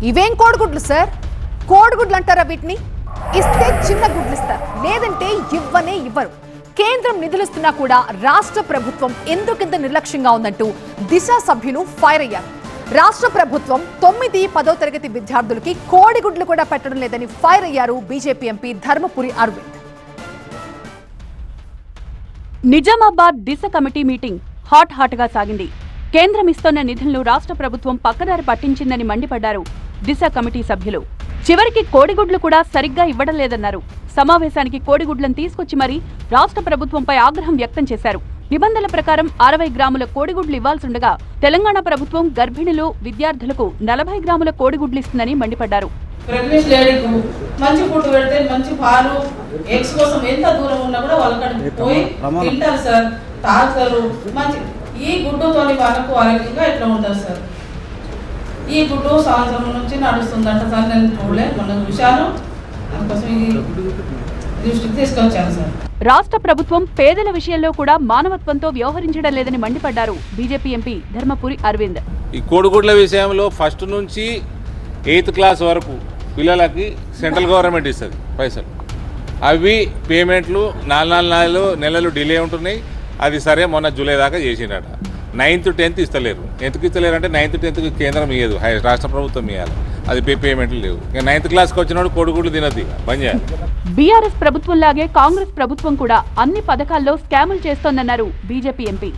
ఇవేం కోడిగుడ్లు సార్? కోడిగుడ్లు అంటారా వీటిని? ఇస్తే చిన్న గుడ్లు ఇస్తారు, లేదంటే ఇవ్వనే ఇవ్వరు. కేంద్రం నిధులిస్తున్నా కూడా రాష్ట్ర ప్రభుత్వం ఎందుకింత నిర్లక్ష్యంగా ఉందంటూ దిశ సభ్యులు ఫైర్ అయ్యారు. రాష్ట్ర ప్రభుత్వం 9, 10వ తరగతి విద్యార్థులకి కోడిగుడ్లు కూడా పెట్టడం లేదని ఫైర్ అయ్యారు బీజేపీ ఎంపీ ధర్మపురి అరవింద్. నిజామాబాద్ దిశ కమిటీ మీటింగ్ హాట్ గా సాగింది. కేంద్రం ఇస్తున్న నిధులను రాష్ట్ర ప్రభుత్వం పక్కదారి పట్టించిందని మండిపడ్డారు దిశ కమిటీ సభ్యులు. చివరికి కోడిగుడ్లు కూడా సరిగ్గా ఇవ్వడం లేదన్నారు. సమావేశానికి కోడిగుడ్లను తీసుకొచ్చి మరీ రాష్ట్ర ప్రభుత్వంపై ఆగ్రహం వ్యక్తం చేశారు. నిబంధనల ప్రకారం 60 గ్రాముల కోడిగుడ్లు ఇవ్వాల్సిండగా తెలంగాణ ప్రభుత్వం గర్భిణులు, విద్యార్థులకు 40 గ్రాముల కోడిగుడ్లు ఇస్తుందని మండిపడ్డారు. ప్రెగ్నెంట్ లేడీకు మంచి ఫుడ్ పెడితే మంచి పాలు, ఎగ్స్ కోసం ఎంత దూరం ఉన్నా కూడా వాళ్ళకి పోయి తింటారు సార్, తాగుతారు. మంచి ఈ గుడ్డుతోని వాళ్ళకు ఆరోగ్యంగా ఎట్లా ఉంటుంది సార్? ఈ గుడ్డు సంవత్సరం నుంచి నడుస్తుందంట సార్. నేను చూడలేదు, మొన్న చూశాను. అందుకోసం ఈ దృష్టికి తీసుకొచ్చాను సార్. రాష్ట్ర ప్రభుత్వం పేదల విషయంలో కూడా మానవత్వంతో వ్యవహరించడం లేదని మండిపడ్డారు బీజేపీ ఎంపీ ధర్మపురి అరవింద్. ఈ కోడిగుడ్ల విషయంలో ఫస్ట్ నుంచి 8th క్లాస్ వరకు పిల్లలకి సెంట్రల్ గవర్నమెంట్ ఇస్తుంది పైసలు. అవి పేమెంట్లు 4 నెలలు డిలే ఉంటున్నాయి. అది సరే మొన్న జూలై దాకా చేసిండట. 9th, 10th ఇస్తలేరు. ఎందుకు ఇస్తలేరు అంటే 9th, 10th కేంద్రం ఇయ్యదు, రాష్ట్ర ప్రభుత్వం ఇవ్వాలి. అది పేమెంట్లు లేవు. ఇక 9th క్లాస్కి వచ్చినప్పుడు కోడిగుడ్లు తినద్దు, బంద్ చేయాలి. బీఆర్ఎస్ ప్రభుత్వంలాగే కాంగ్రెస్ ప్రభుత్వం కూడా అన్ని పథకాల్లో స్కాములు చేస్తోందన్నారు బీజేపీ ఎంపీ.